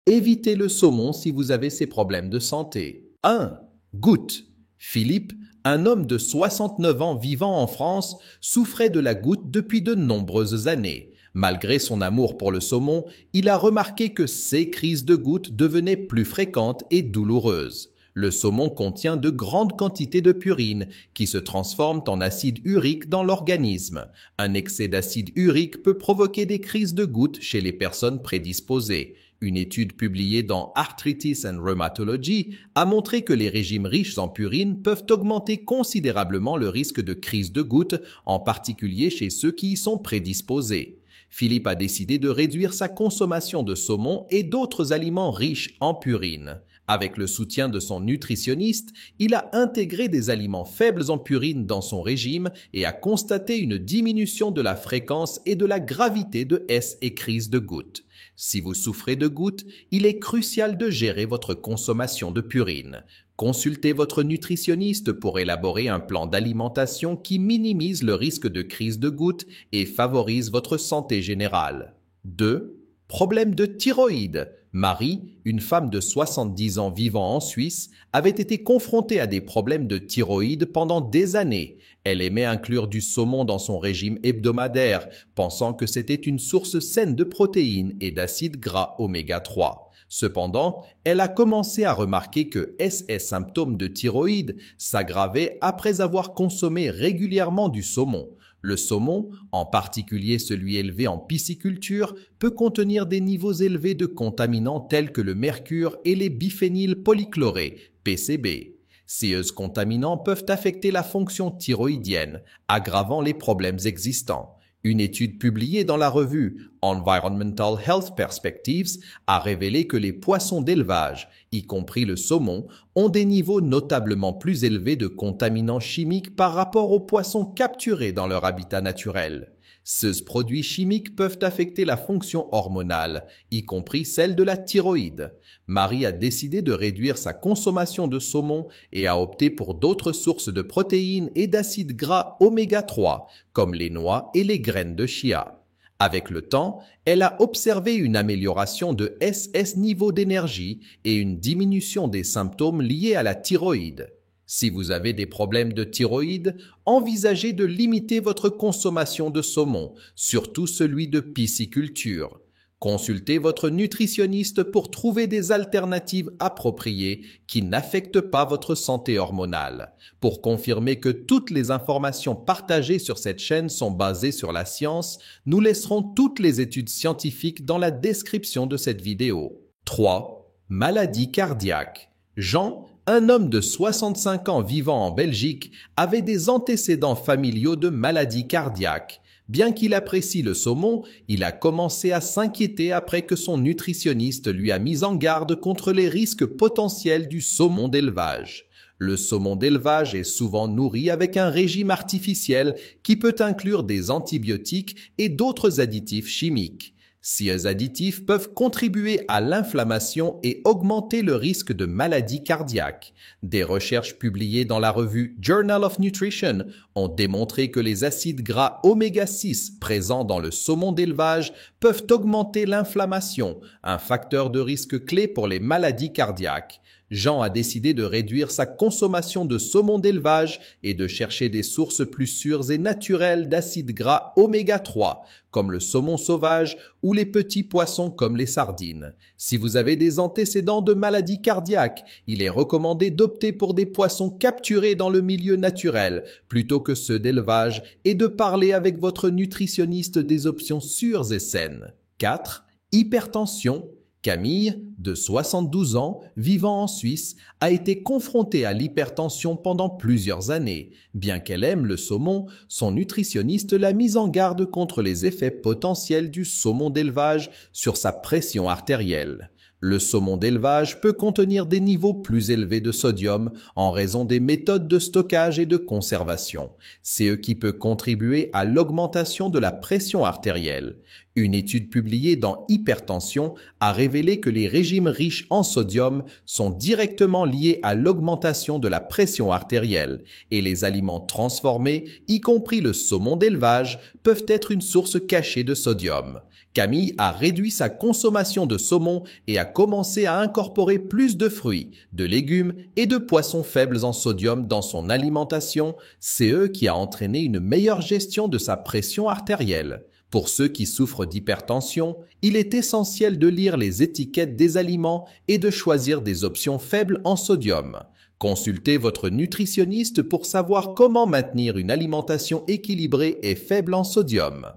Évitez le saumon si vous avez ces problèmes de santé. 1. Goutte. Philippe, un homme de 69 ans vivant en France, souffrait de la goutte depuis de nombreuses années. Malgré son amour pour le saumon, il a remarqué que ses crises de goutte devenaient plus fréquentes et douloureuses. Le saumon contient de grandes quantités de purine qui se transforment en acide urique dans l'organisme. Un excès d'acide urique peut provoquer des crises de goutte chez les personnes prédisposées. Une étude publiée dans Arthritis and Rheumatology a montré que les régimes riches en purine peuvent augmenter considérablement le risque de crise de goutte, en particulier chez ceux qui y sont prédisposés. Philippe a décidé de réduire sa consommation de saumon et d'autres aliments riches en purine. Avec le soutien de son nutritionniste, il a intégré des aliments faibles en purine dans son régime et a constaté une diminution de la fréquence et de la gravité de S et crises de goutte. Si vous souffrez de gouttes, il est crucial de gérer votre consommation de purine. Consultez votre nutritionniste pour élaborer un plan d'alimentation qui minimise le risque de crise de gouttes et favorise votre santé générale. 2. Problème de thyroïde. Marie, une femme de 70 ans vivant en Suisse, avait été confrontée à des problèmes de thyroïde pendant des années. Elle aimait inclure du saumon dans son régime hebdomadaire, pensant que c'était une source saine de protéines et d'acides gras oméga 3. Cependant, elle a commencé à remarquer que ces symptômes de thyroïde s'aggravaient après avoir consommé régulièrement du saumon. Le saumon, en particulier celui élevé en pisciculture, peut contenir des niveaux élevés de contaminants tels que le mercure et les biphényles polychlorés, PCB. Ces contaminants peuvent affecter la fonction thyroïdienne, aggravant les problèmes existants. Une étude publiée dans la revue Environmental Health Perspectives a révélé que les poissons d'élevage, y compris le saumon, ont des niveaux notablement plus élevés de contaminants chimiques par rapport aux poissons capturés dans leur habitat naturel. Ces produits chimiques peuvent affecter la fonction hormonale, y compris celle de la thyroïde. Marie a décidé de réduire sa consommation de saumon et a opté pour d'autres sources de protéines et d'acides gras oméga 3, comme les noix et les graines de chia. Avec le temps, elle a observé une amélioration de SS niveau d'énergie et une diminution des symptômes liés à la thyroïde. Si vous avez des problèmes de thyroïde, envisagez de limiter votre consommation de saumon, surtout celui de pisciculture. Consultez votre nutritionniste pour trouver des alternatives appropriées qui n'affectent pas votre santé hormonale. Pour confirmer que toutes les informations partagées sur cette chaîne sont basées sur la science, nous laisserons toutes les études scientifiques dans la description de cette vidéo. 3. Maladie cardiaque. Jean, un homme de 65 ans vivant en Belgique, avait des antécédents familiaux de maladie cardiaque. Bien qu'il apprécie le saumon, il a commencé à s'inquiéter après que son nutritionniste lui a mis en garde contre les risques potentiels du saumon d'élevage. Le saumon d'élevage est souvent nourri avec un régime artificiel qui peut inclure des antibiotiques et d'autres additifs chimiques. Ces additifs peuvent contribuer à l'inflammation et augmenter le risque de maladies cardiaques. Des recherches publiées dans la revue Journal of Nutrition ont démontré que les acides gras oméga 6 présents dans le saumon d'élevage peuvent augmenter l'inflammation, un facteur de risque clé pour les maladies cardiaques. Jean a décidé de réduire sa consommation de saumon d'élevage et de chercher des sources plus sûres et naturelles d'acides gras oméga 3, comme le saumon sauvage ou les petits poissons comme les sardines. Si vous avez des antécédents de maladies cardiaques, il est recommandé d'opter pour des poissons capturés dans le milieu naturel plutôt que ceux d'élevage et de parler avec votre nutritionniste des options sûres et saines. 4. Hypertension. Camille, de 72 ans, vivant en Suisse, a été confrontée à l'hypertension pendant plusieurs années. Bien qu'elle aime le saumon, son nutritionniste l'a mise en garde contre les effets potentiels du saumon d'élevage sur sa pression artérielle. Le saumon d'élevage peut contenir des niveaux plus élevés de sodium en raison des méthodes de stockage et de conservation. C'est ce qui peut contribuer à l'augmentation de la pression artérielle. Une étude publiée dans Hypertension a révélé que les régimes riches en sodium sont directement liés à l'augmentation de la pression artérielle et les aliments transformés, y compris le saumon d'élevage, peuvent être une source cachée de sodium. Camille a réduit sa consommation de saumon et a commencé à incorporer plus de fruits, de légumes et de poissons faibles en sodium dans son alimentation, ce qui a entraîné une meilleure gestion de sa pression artérielle. Pour ceux qui souffrent d'hypertension, il est essentiel de lire les étiquettes des aliments et de choisir des options faibles en sodium. Consultez votre nutritionniste pour savoir comment maintenir une alimentation équilibrée et faible en sodium.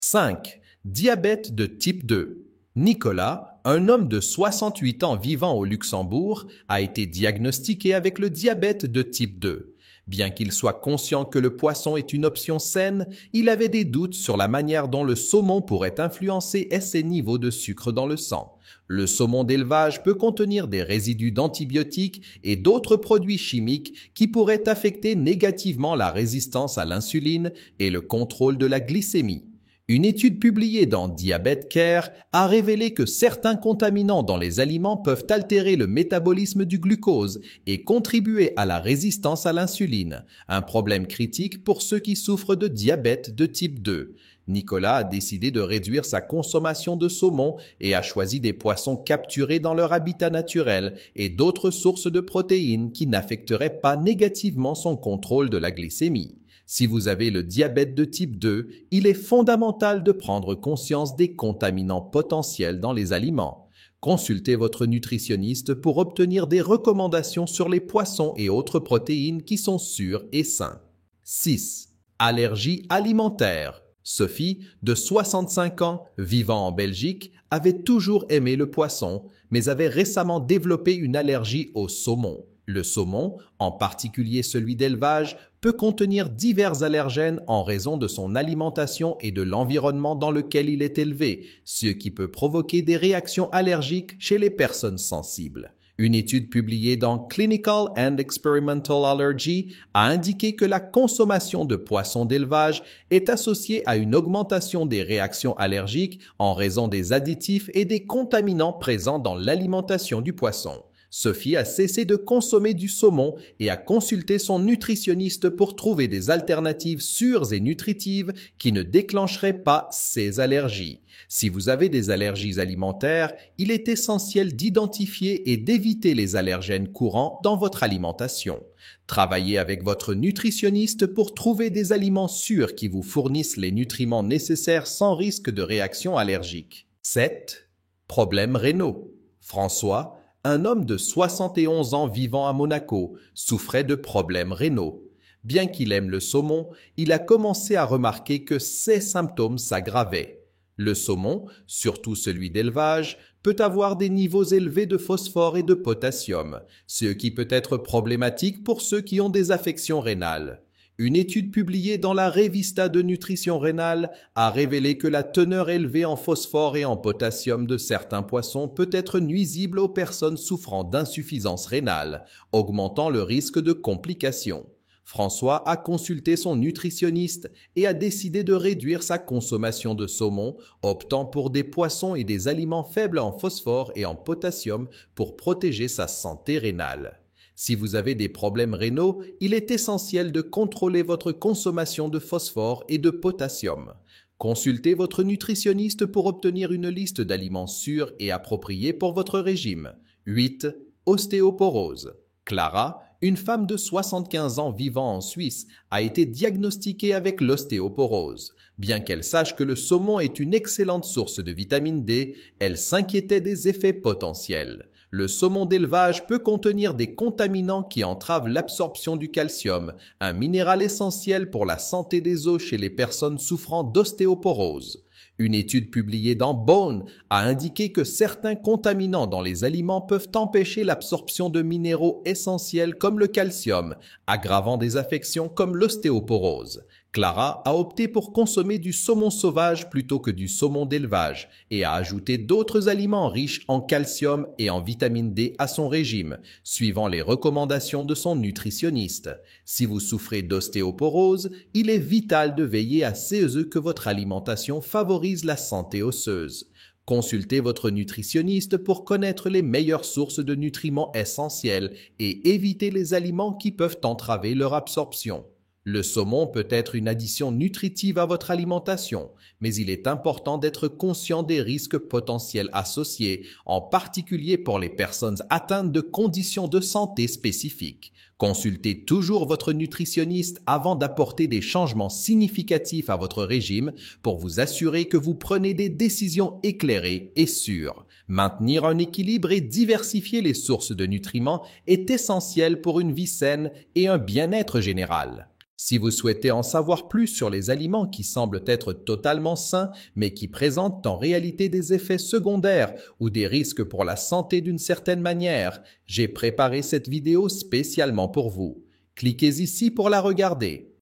5. Diabète de type 2. Nicolas, un homme de 68 ans vivant au Luxembourg, a été diagnostiqué avec le diabète de type 2. Bien qu'il soit conscient que le poisson est une option saine, il avait des doutes sur la manière dont le saumon pourrait influencer ses niveaux de sucre dans le sang. Le saumon d'élevage peut contenir des résidus d'antibiotiques et d'autres produits chimiques qui pourraient affecter négativement la résistance à l'insuline et le contrôle de la glycémie. Une étude publiée dans Diabetes Care a révélé que certains contaminants dans les aliments peuvent altérer le métabolisme du glucose et contribuer à la résistance à l'insuline, un problème critique pour ceux qui souffrent de diabète de type 2. Nicolas a décidé de réduire sa consommation de saumon et a choisi des poissons capturés dans leur habitat naturel et d'autres sources de protéines qui n'affecteraient pas négativement son contrôle de la glycémie. Si vous avez le diabète de type 2, il est fondamental de prendre conscience des contaminants potentiels dans les aliments. Consultez votre nutritionniste pour obtenir des recommandations sur les poissons et autres protéines qui sont sûrs et sains. 6. Allergie alimentaire. Sophie, de 65 ans, vivant en Belgique, avait toujours aimé le poisson, mais avait récemment développé une allergie au saumon. Le saumon, en particulier celui d'élevage, peut contenir divers allergènes en raison de son alimentation et de l'environnement dans lequel il est élevé, ce qui peut provoquer des réactions allergiques chez les personnes sensibles. Une étude publiée dans Clinical and Experimental Allergy a indiqué que la consommation de poissons d'élevage est associée à une augmentation des réactions allergiques en raison des additifs et des contaminants présents dans l'alimentation du poisson. Sophie a cessé de consommer du saumon et a consulté son nutritionniste pour trouver des alternatives sûres et nutritives qui ne déclencheraient pas ces allergies. Si vous avez des allergies alimentaires, il est essentiel d'identifier et d'éviter les allergènes courants dans votre alimentation. Travaillez avec votre nutritionniste pour trouver des aliments sûrs qui vous fournissent les nutriments nécessaires sans risque de réaction allergique. 7. Problèmes rénaux. François, un homme de 71 ans vivant à Monaco, souffrait de problèmes rénaux. Bien qu'il aime le saumon, il a commencé à remarquer que ses symptômes s'aggravaient. Le saumon, surtout celui d'élevage, peut avoir des niveaux élevés de phosphore et de potassium, ce qui peut être problématique pour ceux qui ont des affections rénales. Une étude publiée dans la Revista de nutrition rénale a révélé que la teneur élevée en phosphore et en potassium de certains poissons peut être nuisible aux personnes souffrant d'insuffisance rénale, augmentant le risque de complications. François a consulté son nutritionniste et a décidé de réduire sa consommation de saumon, optant pour des poissons et des aliments faibles en phosphore et en potassium pour protéger sa santé rénale. Si vous avez des problèmes rénaux, il est essentiel de contrôler votre consommation de phosphore et de potassium. Consultez votre nutritionniste pour obtenir une liste d'aliments sûrs et appropriés pour votre régime. 8. Ostéoporose. Clara, une femme de 75 ans vivant en Suisse, a été diagnostiquée avec l'ostéoporose. Bien qu'elle sache que le saumon est une excellente source de vitamine D, elle s'inquiétait des effets potentiels. Le saumon d'élevage peut contenir des contaminants qui entravent l'absorption du calcium, un minéral essentiel pour la santé des os chez les personnes souffrant d'ostéoporose. Une étude publiée dans Bone a indiqué que certains contaminants dans les aliments peuvent empêcher l'absorption de minéraux essentiels comme le calcium, aggravant des affections comme l'ostéoporose. Clara a opté pour consommer du saumon sauvage plutôt que du saumon d'élevage et a ajouté d'autres aliments riches en calcium et en vitamine D à son régime, suivant les recommandations de son nutritionniste. Si vous souffrez d'ostéoporose, il est vital de veiller à ce que votre alimentation favorise la santé osseuse. Consultez votre nutritionniste pour connaître les meilleures sources de nutriments essentiels et éviter les aliments qui peuvent entraver leur absorption. Le saumon peut être une addition nutritive à votre alimentation, mais il est important d'être conscient des risques potentiels associés, en particulier pour les personnes atteintes de conditions de santé spécifiques. Consultez toujours votre nutritionniste avant d'apporter des changements significatifs à votre régime pour vous assurer que vous prenez des décisions éclairées et sûres. Maintenir un équilibre et diversifier les sources de nutriments est essentiel pour une vie saine et un bien-être général. Si vous souhaitez en savoir plus sur les aliments qui semblent être totalement sains, mais qui présentent en réalité des effets secondaires ou des risques pour la santé d'une certaine manière, j'ai préparé cette vidéo spécialement pour vous. Cliquez ici pour la regarder.